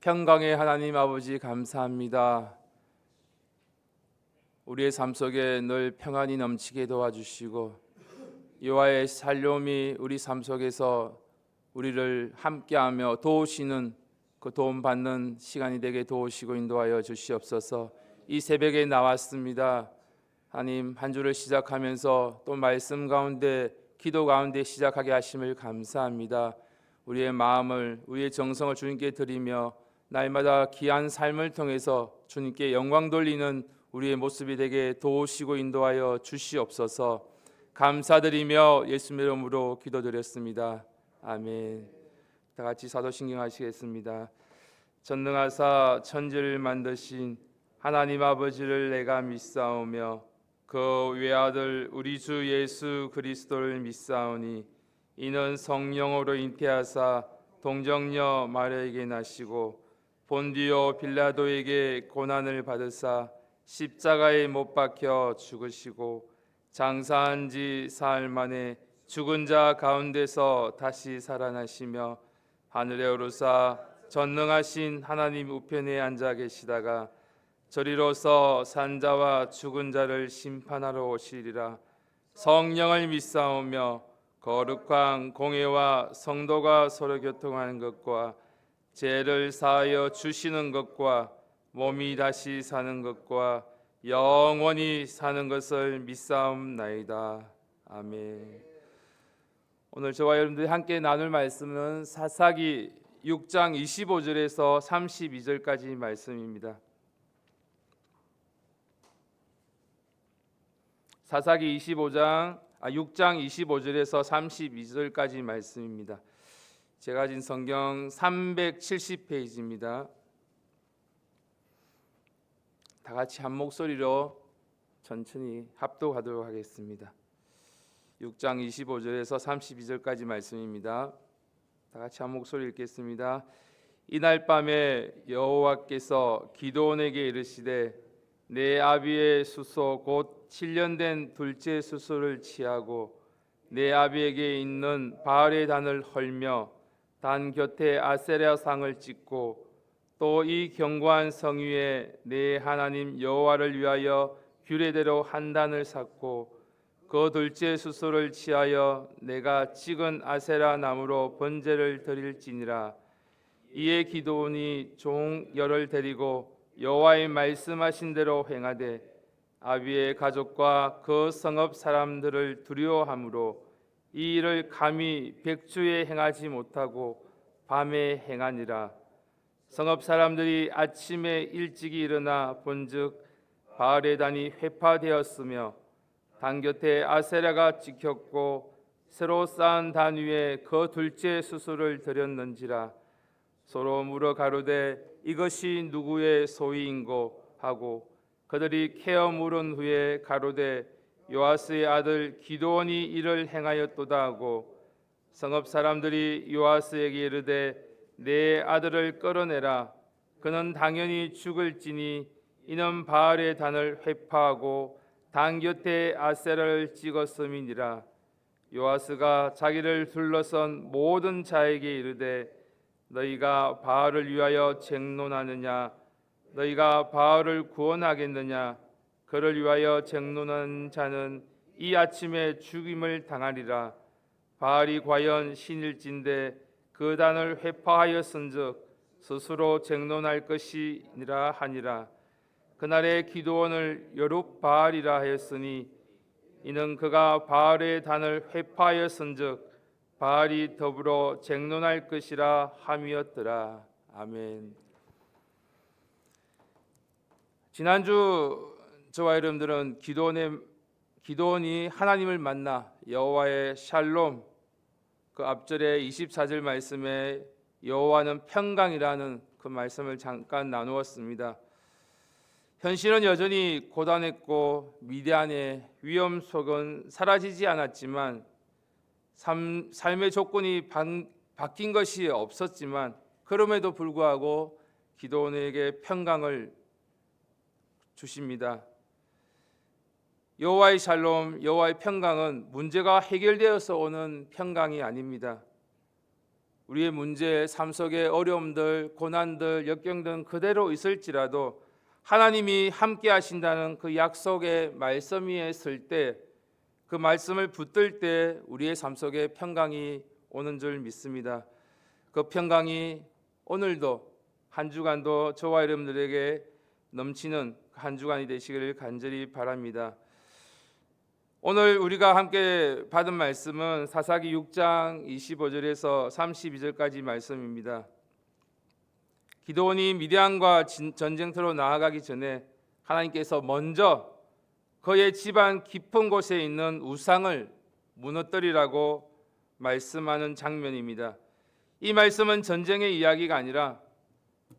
평강의 하나님 아버지 감사합니다. 우리의 삶 속에 늘 평안이 넘치게 도와주시고 여호와의 샬롬이 우리 삶 속에서 우리를 함께하며 도우시는 그 도움받는 시간이 되게 도우시고 인도하여 주시옵소서. 이 새벽에 나왔습니다. 하나님, 한 주를 시작하면서 또 말씀 가운데 기도 가운데 시작하게 하심을 감사합니다. 우리의 마음을 우리의 정성을 주님께 드리며 날마다 귀한 삶을 통해서 주님께 영광 돌리는 우리의 모습이 되게 도우시고 인도하여 주시옵소서. 감사드리며 예수님의 이름으로 기도드렸습니다. 아멘. 다 같이 사도신경 하시겠습니다. 전능하사 천지를 만드신 하나님 아버지를 내가 믿사오며 그 외아들 우리 주 예수 그리스도를 믿사오니 이는 성령으로 잉태하사 동정녀 마리아에게 나시고 본디오 빌라도에게 고난을 받으사 십자가에 못 박혀 죽으시고 장사한 지 사흘 만에 죽은 자 가운데서 다시 살아나시며 하늘에 오르사 전능하신 하나님 우편에 앉아 계시다가 저리로서 산자와 죽은 자를 심판하러 오시리라. 성령을 믿사오며 거룩한 공회와 성도가 서로 교통하는 것과 죄를 사하여 주시는 것과 몸이 다시 사는 것과 영원히 사는 것을 믿사옵나이다. 아멘. 오늘 저와 여러분들이 함께 나눌 말씀은 사사기 6장 25절에서 32절까지 말씀입니다. 사사기 6장 25절에서 32절까지 말씀입니다. 제가 가진 성경 370페이지입니다. 다 같이 한 목소리로 천천히 합독하도록 하겠습니다. 6장 25절에서 32절까지 말씀입니다. 다 같이 한 목소리 읽겠습니다. 이날 밤에 여호와께서 기드온에게 이르시되 내 아비의 수소 곧 7년 된 둘째 수소를 취하고 내 아비에게 있는 바알의 단을 헐며 단 곁에 아세라 상을 찍고 또 이 견고한 성 위에 내 하나님 여호와를 위하여 규례대로 한 단을 쌓고 그 둘째 수소를 취하여 내가 찍은 아세라 나무로 번제를 드릴지니라. 이에 기드온이 종 열을 데리고 여호와의 말씀하신 대로 행하되 아비의 가족과 그 성읍 사람들을 두려워하므로 이 일을 감히 백주에 행하지 못하고 밤에 행하니라. 성읍 사람들이 아침에 일찍이 일어나 본즉 바알의 단이 회파되었으며 단 곁에 아세라가 찍혔고 새로 쌓은 단 위에 그 둘째 수소를 드렸는지라. 서로 물어 가로되 이것이 누구의 소유인고 하고 그들이 캐어 물은 후에 가로되 요아스의 아들 기드온이 이를 행하였도다 하고 성읍 사람들이 요아스에게 이르되 내 아들을 끌어내라. 그는 당연히 죽을지니 이는 바알의 단을 회파하고 단 곁에 아세라를 찍었음이니라. 요아스가 자기를 둘러선 모든 자에게 이르되 너희가 바알을 위하여 쟁론하느냐? 너희가 바알을 구원하겠느냐? 그를 위하여 쟁론한 자는 이 아침에 죽임을 당하리라. 바알이 과연 신일진데 그 단을 회파하였은즉 스스로 쟁론할 것이니라 하니라. 그날에 기드온을 여룹바알이라 하였으니 이는 그가 바알의 단을 회파하였은즉 바알이 더불어 쟁론할 것이라 함이었더라. 아멘. 지난주 저와 여러분들은 기드온이 하나님을 만나 여호와의 샬롬, 그 앞절에 24절 말씀에 여호와는 평강이라는 그 말씀을 잠깐 나누었습니다. 현실은 여전히 고단했고 미디안의 위험 속은 사라지지 않았지만 삶의 조건이 바뀐 것이 없었지만 그럼에도 불구하고 기드온에게 평강을 주십니다. 여호와의 샬롬, 여호와의 평강은 문제가 해결되어서 오는 평강이 아닙니다. 우리의 문제, 삶 속의 어려움들, 고난들, 역경들은 그대로 있을지라도 하나님이 함께 하신다는 그 약속의 말씀 위에 설 때, 그 말씀을 붙들 때 우리의 삶 속에 평강이 오는 줄 믿습니다. 그 평강이 오늘도 한 주간도 저와 여러분들에게 넘치는 한 주간이 되시기를 간절히 바랍니다. 오늘 우리가 함께 받은 말씀은 사사기 6장 25절에서 32절까지 말씀입니다. 기드온이 미디안과 전쟁터로 나아가기 전에 하나님께서 먼저 그의 집안 깊은 곳에 있는 우상을 무너뜨리라고 말씀하는 장면입니다. 이 말씀은 전쟁의 이야기가 아니라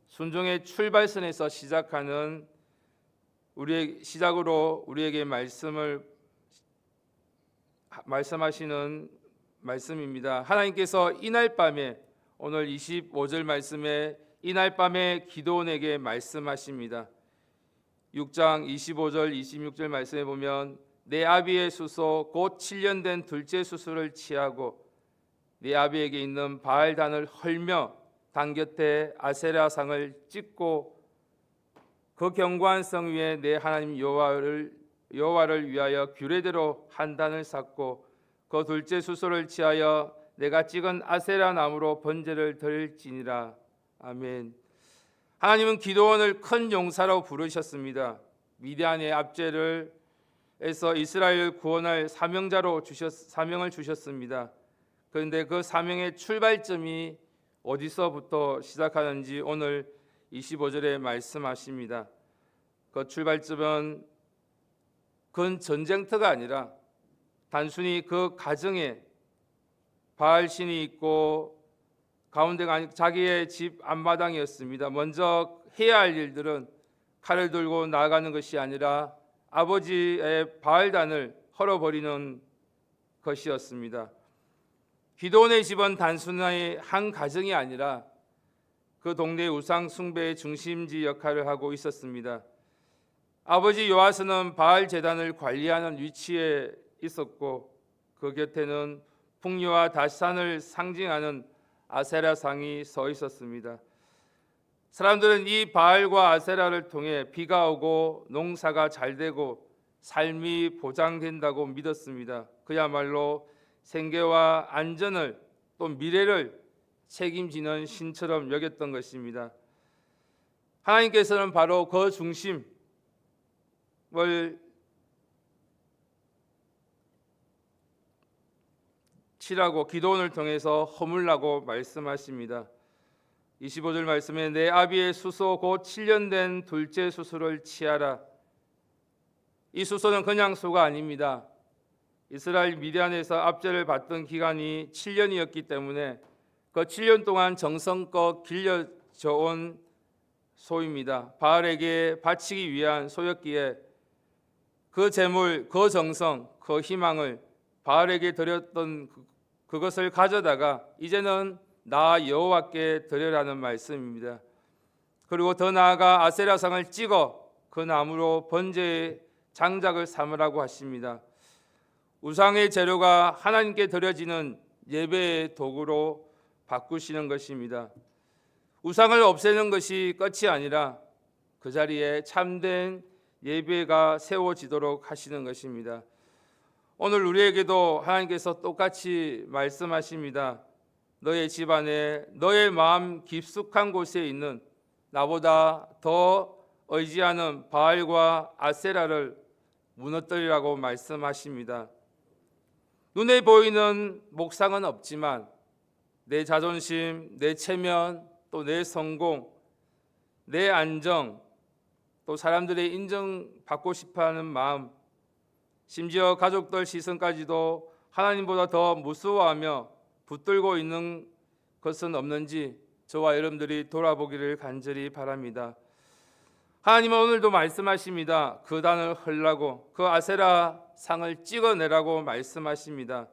순종의 출발선에서 시작하는 시작으로 우리에게 말씀하시는 말씀입니다. 하나님께서 이날 밤에, 오늘 25절 말씀에 이날 밤에 기드온에게 말씀하십니다. 6장 25절 26절 말씀에 보면 내 아비의 수소 곧 7년 된 둘째 수소를 취하고 내 아비에게 있는 바알단을 헐며 단 곁에 아세라상을 찍고 그 견고한 성 위에 내 하나님 여호와를 위하여 규례대로 한 단을 쌓고 그 둘째 수소를 취하여 내가 찍은 아세라 나무로 번제를 드릴지니라. 아멘. 하나님은 기드온을 큰 용사로 부르셨습니다. 미디안의 압제를 해서 이스라엘을 구원할 사명을 주셨습니다. 그런데 그 사명의 출발점이 어디서부터 시작하는지 오늘 25절에 말씀하십니다. 그 출발점은 그건 전쟁터가 아니라 단순히 그 가정에 바알신이 있고 가운데가 아니 자기의 집 앞마당이었습니다. 먼저 해야 할 일들은 칼을 들고 나아가는 것이 아니라 아버지의 바알단을 헐어버리는 것이었습니다. 기드온의 집은 단순히 한 가정이 아니라 그 동네 우상 숭배의 중심지 역할을 하고 있었습니다. 아버지 요아스는 바알 제단을 관리하는 위치에 있었고 그 곁에는 풍요와 다시산을 상징하는 아세라상이 서 있었습니다. 사람들은 이 바알과 아세라를 통해 비가 오고 농사가 잘 되고 삶이 보장된다고 믿었습니다. 그야말로 생계와 안전을 또 미래를 책임지는 신처럼 여겼던 것입니다. 하나님께서는 바로 그 중심을 치라고 기드온을 통해서 허물라고 말씀하십니다. 25절 말씀에 내 아비의 수소 곧 7년 된 둘째 수소를 취하라. 이 수소는 그냥 소가 아닙니다. 이스라엘 미디안에서 압제를 받던 기간이 7년이었기 때문에 그 7년 동안 정성껏 길러져 온 소입니다. 바알에게 바치기 위한 소였기에 그 재물, 그 정성, 그 희망을 바알에게 드렸던 그것을 가져다가 이제는 나 여호와께 드려라는 말씀입니다. 그리고 더 나아가 아세라상을 찍어 그 나무로 번제의 장작을 삼으라고 하십니다. 우상의 재료가 하나님께 드려지는 예배의 도구로 바꾸시는 것입니다. 우상을 없애는 것이 끝이 아니라 그 자리에 참된 예배가 세워지도록 하시는 것입니다. 오늘 우리에게도 하나님께서 똑같이 말씀하십니다. 너의 집안에 너의 마음 깊숙한 곳에 있는 나보다 더 의지하는 바알과 아세라를 무너뜨리라고 말씀하십니다. 눈에 보이는 목상은 없지만 내 자존심, 내 체면, 또 내 성공, 내 안정, 또 사람들의 인정받고 싶어하는 마음, 심지어 가족들 시선까지도 하나님보다 더 무서워하며 붙들고 있는 것은 없는지 저와 여러분들이 돌아보기를 간절히 바랍니다. 하나님은 오늘도 말씀하십니다. 그 단을 헐라고, 그 아세라 상을 찍어내라고 말씀하십니다.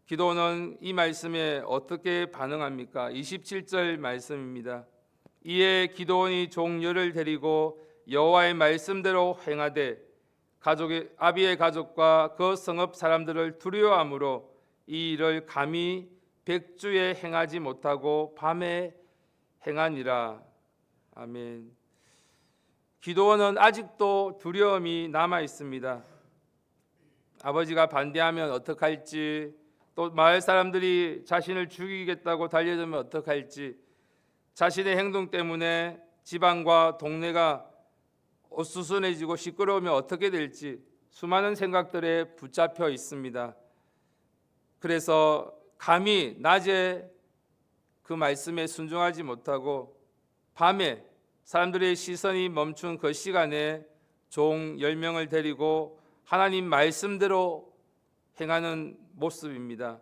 기도는 이 말씀에 어떻게 반응합니까? 27절 말씀입니다. 이에 기드온이 종려를 데리고 여호와의 말씀대로 행하되 아비의 가족과 그 성읍 사람들을 두려워함으로 이 일을 감히 백주에 행하지 못하고 밤에 행하니라. 아멘. 기도원은 아직도 두려움이 남아 있습니다. 아버지가 반대하면 어떡할지, 또 마을 사람들이 자신을 죽이겠다고 달려들면 어떡할지, 자신의 행동 때문에 집안과 동네가 어수선해지고 시끄러우면 어떻게 될지 수많은 생각들에 붙잡혀 있습니다. 그래서 감히 낮에 그 말씀에 순종하지 못하고 밤에 사람들의 시선이 멈춘 그 시간에 종 10명을 데리고 하나님 말씀대로 행하는 모습입니다.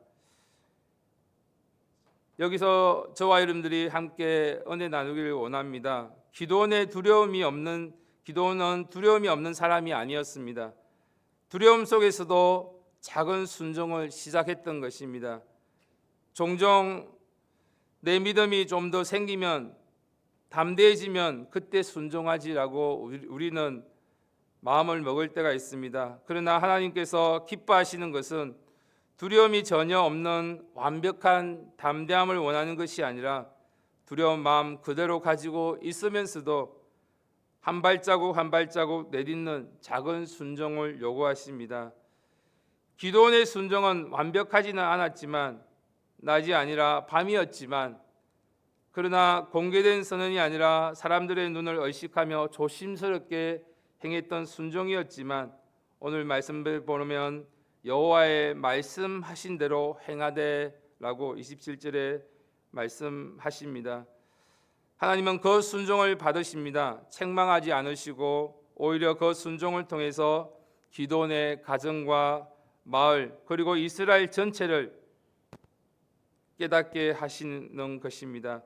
여기서 저와 여러분들이 함께 은혜 나누기를 원합니다. 기도원은 두려움이 없는 사람이 아니었습니다. 두려움 속에서도 작은 순종을 시작했던 것입니다. 종종 내 믿음이 좀 더 생기면, 담대해지면 그때 순종하지라고 우리는 마음을 먹을 때가 있습니다. 그러나 하나님께서 기뻐하시는 것은 두려움이 전혀 없는 완벽한 담대함을 원하는 것이 아니라 두려운 마음 그대로 가지고 있으면서도 한 발자국 한 발자국 내딛는 작은 순종을 요구하십니다. 기도원의 순종은 완벽하지는 않았지만, 낮이 아니라 밤이었지만, 그러나 공개된 선언이 아니라 사람들의 눈을 의식하며 조심스럽게 행했던 순종이었지만, 오늘 말씀을 보면 여호와의 말씀하신 대로 행하되라고 27절에 말씀하십니다. 하나님은 그 순종을 받으십니다. 책망하지 않으시고 오히려 그 순종을 통해서 기도원의 가정과 마을 그리고 이스라엘 전체를 깨닫게 하시는 것입니다.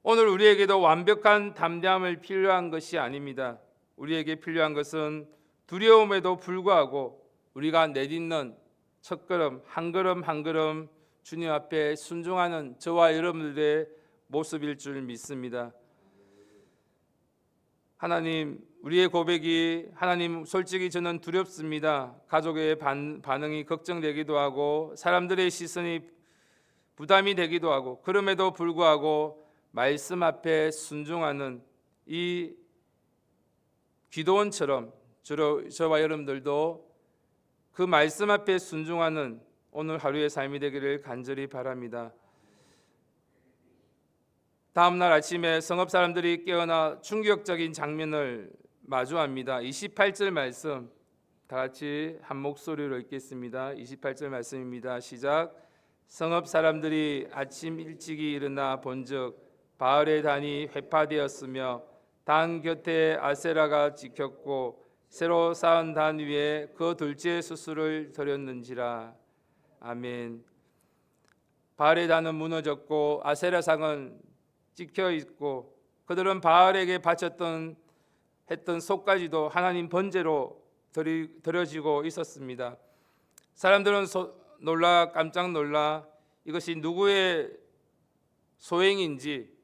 오늘 우리에게도 완벽한 담대함을 필요한 것이 아닙니다. 우리에게 필요한 것은 두려움에도 불구하고 우리가 내딛는 첫걸음 한 걸음 한 걸음 주님 앞에 순종하는 저와 여러분들의 모습일 줄 믿습니다. 하나님, 우리의 고백이 하나님 솔직히 저는 두렵습니다. 가족의 반응이 걱정되기도 하고 사람들의 시선이 부담이 되기도 하고, 그럼에도 불구하고 말씀 앞에 순종하는 이 기도원처럼 저와 여러분들도 그 말씀 앞에 순종하는 오늘 하루의 삶이 되기를 간절히 바랍니다. 다음 날 아침에 성읍 사람들이 깨어나 충격적인 장면을 마주합니다. 28절 말씀 다 같이 한 목소리로 읽겠습니다. 28절 말씀입니다. 시작. 성읍 사람들이 아침 일찍이 일어나 본즉 바알의 단이 회파되었으며 단 곁에 아세라가 찍혔고 새로 쌓은 단 위에 그 둘째 수술을 드렸는지라. 아멘. 바알의 단은 무너졌고 아세라상은 찍혀 있고 그들은 바알에게 바쳤던 속까지도 하나님 번제로 드려지고 있었습니다. 사람들은 깜짝 놀라 이것이 누구의 소행인지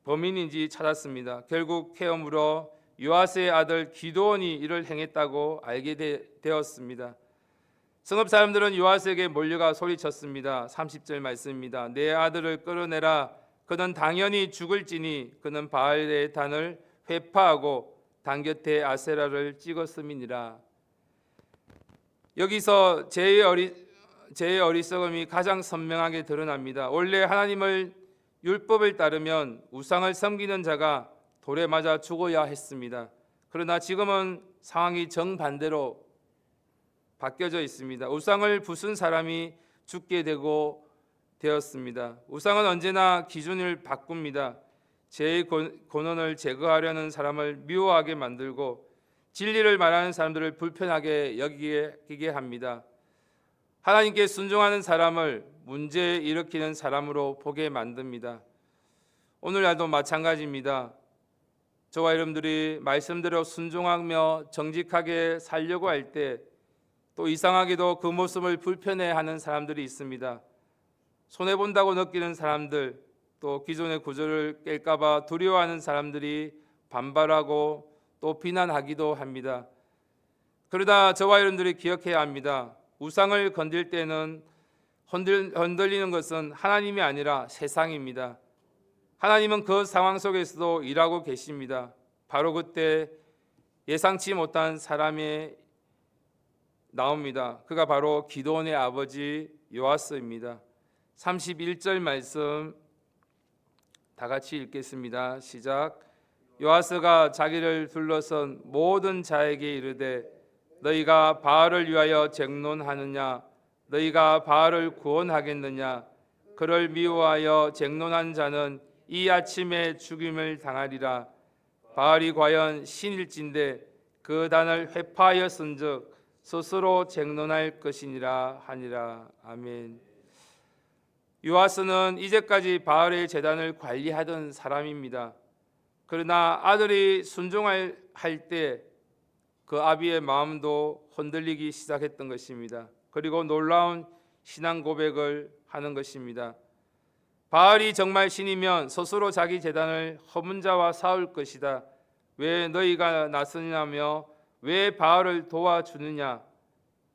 범인인지 찾았습니다. 결국 케엄으로 요아스의 아들 기드온이 이를 행했다고 알게 되었습니다. 성읍 사람들은 요아스에게 몰려가 소리쳤습니다. 30절 말씀입니다. 내 아들을 끌어내라. 그는 당연히 죽을지니 그는 바알의 단을 회파하고 단 곁에 아세라를 찍었음이니라. 여기서 죄의 어리석음이 가장 선명하게 드러납니다. 원래 하나님을 율법을 따르면 우상을 섬기는 자가 돌에 맞아 죽어야 했습니다. 그러나 지금은 상황이 정반대로 바뀌어져 있습니다. 우상을 부순 사람이 죽게 되었습니다. 우상은 언제나 기준을 바꿉니다. 죄의 권원을 제거하려는 사람을 미워하게 만들고 진리를 말하는 사람들을 불편하게 여기게 합니다. 하나님께 순종하는 사람을 문제 일으키는 사람으로 보게 만듭니다. 오늘날도 마찬가지입니다. 저와 여러분들이 말씀대로 순종하며 정직하게 살려고 할 때 또 이상하게도 그 모습을 불편해하는 사람들이 있습니다. 손해본다고 느끼는 사람들, 또 기존의 구조를 깰까봐 두려워하는 사람들이 반발하고 또 비난하기도 합니다. 그러다 저와 여러분들이 기억해야 합니다. 우상을 건들 때는 흔들리는 것은 하나님이 아니라 세상입니다. 하나님은 그 상황 속에서도 일하고 계십니다. 바로 그때 예상치 못한 사람이 나옵니다. 그가 바로 기드온의 아버지 요아스입니다. 31절 말씀 다 같이 읽겠습니다. 시작. 요아스가 자기를 둘러선 모든 자에게 이르되 너희가 바알을 위하여 쟁론하느냐 너희가 바알을 구원하겠느냐 그를 미워하여 쟁론한 자는 이 아침에 죽임을 당하리라. 바알이 과연 신일진데 그 단을 회파하였은즉 스스로 쟁론할 것이니라 하니라. 아멘. 요아스는 이제까지 바알의 제단을 관리하던 사람입니다. 그러나 아들이 순종할 때 그 아비의 마음도 흔들리기 시작했던 것입니다. 그리고 놀라운 신앙 고백을 하는 것입니다. 바알이 정말 신이면 스스로 자기 제단을 허문 자와 싸울 것이다. 왜 너희가 나서냐며 왜 바알을 도와주느냐.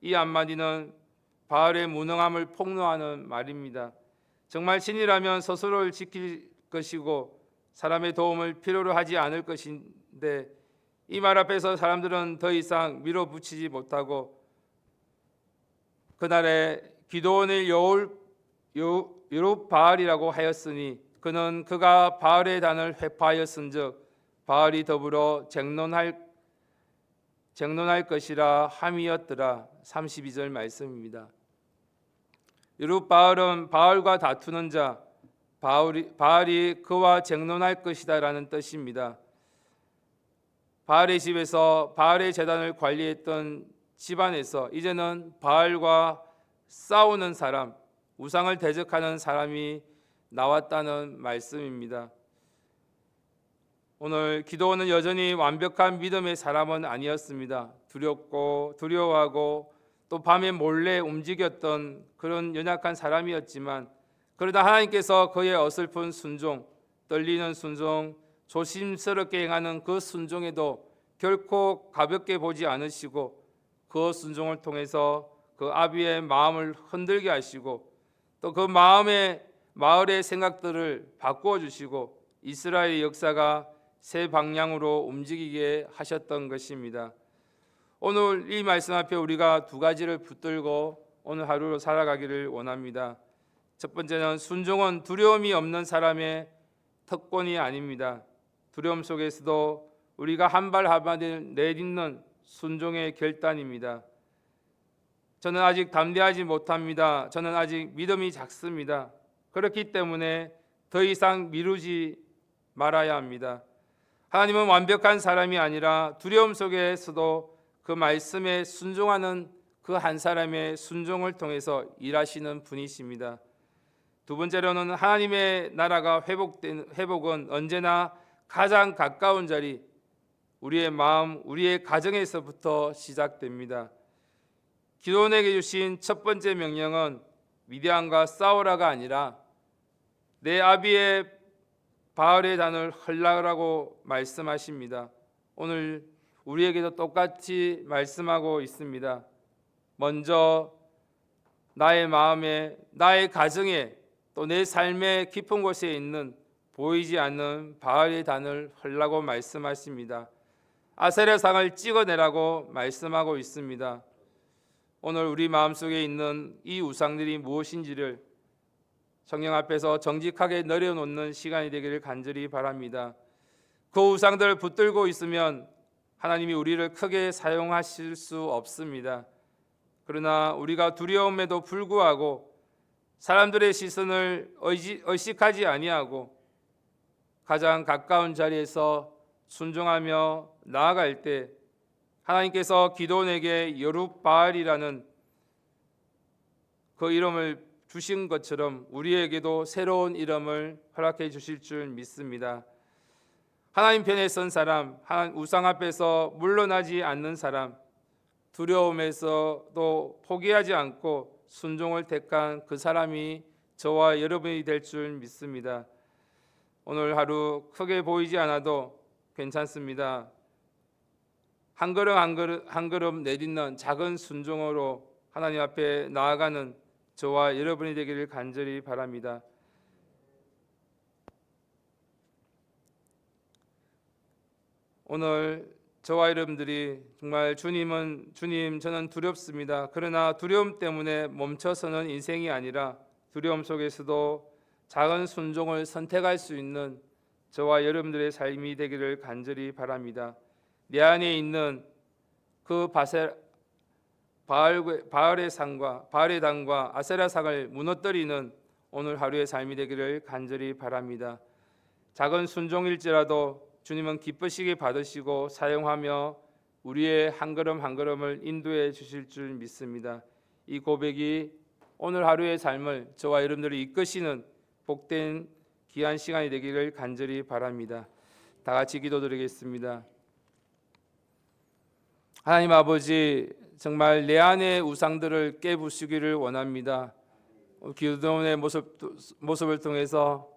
이 한마디는 바알의 무능함을 폭로하는 말입니다. 정말 신이라면 스스로를 지킬 것이고 사람의 도움을 필요로 하지 않을 것인데 이 말 앞에서 사람들은 더 이상 밀어붙이지 못하고 그날에 기드온을 여룹바알이라고 하였으니 그는 그가 바알의 단을 회파하였은즉 바알이 더불어 쟁론할 것이라 함이었더라. 32절 말씀입니다. 여룹바알은 바알과 다투는 자, 바알이 그와 쟁론할 것이다라는 뜻입니다. 바알의 집에서 바알의 제단을 관리했던 집안에서 이제는 바알과 싸우는 사람, 우상을 대적하는 사람이 나왔다는 말씀입니다. 오늘 기드온은 여전히 완벽한 믿음의 사람은 아니었습니다. 두렵고 두려워하고 또 밤에 몰래 움직였던 그런 연약한 사람이었지만 그러다 하나님께서 그의 어설픈 순종, 떨리는 순종, 조심스럽게 행하는 그 순종에도 결코 가볍게 보지 않으시고 그 순종을 통해서 그 아비의 마음을 흔들게 하시고 또 그 마을의 생각들을 바꾸어 주시고 이스라엘의 역사가 새 방향으로 움직이게 하셨던 것입니다. 오늘 이 말씀 앞에 우리가 두 가지를 붙들고 오늘 하루를 살아가기를 원합니다. 첫 번째는 순종은 두려움이 없는 사람의 특권이 아닙니다. 두려움 속에서도 우리가 한 발 한 발 내딛는 순종의 결단입니다. 저는 아직 담대하지 못합니다. 저는 아직 믿음이 작습니다. 그렇기 때문에 더 이상 미루지 말아야 합니다. 하나님은 완벽한 사람이 아니라 두려움 속에서도 그 말씀에 순종하는 그 한 사람의 순종을 통해서 일하시는 분이십니다. 두 번째로는 하나님의 나라가 회복은 언제나 가장 가까운 자리, 우리의 마음, 우리의 가정에서부터 시작됩니다. 기드온에게 주신 첫 번째 명령은 미디안과 싸우라가 아니라 내 아비의 바알의 단을 헐라라고 말씀하십니다. 오늘 우리에게도 똑같이 말씀하고 있습니다. 먼저 나의 마음에, 나의 가정에, 또 내 삶의 깊은 곳에 있는 보이지 않는 바알의 단을 헐라고 말씀하십니다. 아세라상을 찍어내라고 말씀하고 있습니다. 오늘 우리 마음속에 있는 이 우상들이 무엇인지를 성령 앞에서 정직하게 내려놓는 시간이 되기를 간절히 바랍니다. 그 우상들을 붙들고 있으면 하나님이 우리를 크게 사용하실 수 없습니다. 그러나 우리가 두려움에도 불구하고 사람들의 시선을 의식하지 아니하고 가장 가까운 자리에서 순종하며 나아갈 때 하나님께서 기드온에게 여룹바알이라는 그 이름을 주신 것처럼 우리에게도 새로운 이름을 허락해 주실 줄 믿습니다. 하나님 편에 선 사람, 우상 앞에서 물러나지 않는 사람, 두려움에서도 포기하지 않고 순종을 택한 그 사람이 저와 여러분이 될 줄 믿습니다. 오늘 하루 크게 보이지 않아도 괜찮습니다. 한 걸음 한 걸음 내딛는 작은 순종으로 하나님 앞에 나아가는 저와 여러분이 되기를 간절히 바랍니다. 오늘 저와 여러분들이 정말 주님 저는 두렵습니다. 그러나 두려움 때문에 멈춰서는 인생이 아니라 두려움 속에서도 작은 순종을 선택할 수 있는 저와 여러분들의 삶이 되기를 간절히 바랍니다. 내 안에 있는 그 바알의 당과 아세라 상을 무너뜨리는 오늘 하루의 삶이 되기를 간절히 바랍니다. 작은 순종일지라도 주님은 기쁘시게 받으시고 사용하며 우리의 한 걸음 한 걸음을 인도해 주실 줄 믿습니다. 이 고백이 오늘 하루의 삶을 저와 여러분들이 이끄시는 복된 귀한 시간이 되기를 간절히 바랍니다. 다 같이 기도드리겠습니다. 하나님 아버지, 정말 내 안의 우상들을 깨부수기를 원합니다. 기도원의 모습을 통해서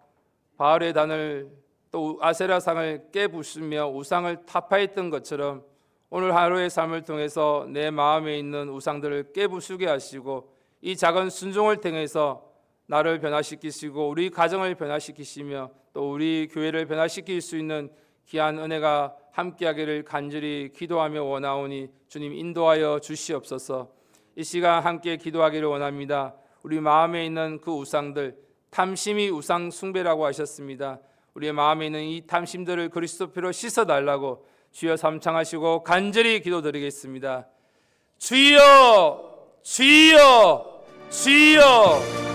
바알의 단을 또 아세라상을 깨부수며 우상을 타파했던 것처럼 오늘 하루의 삶을 통해서 내 마음에 있는 우상들을 깨부수게 하시고 이 작은 순종을 통해서 나를 변화시키시고 우리 가정을 변화시키시며 또 우리 교회를 변화시킬 수 있는 귀한 은혜가 함께하기를 간절히 기도하며 원하오니 주님 인도하여 주시옵소서. 이 시간 함께 기도하기를 원합니다. 우리 마음에 있는 그 우상들, 탐심이 우상 숭배라고 하셨습니다. 우리의 마음에 있는 이 탐심들을 그리스도 피로 씻어달라고 주여 삼창하시고 간절히 기도드리겠습니다. 주여, 주여, 주여.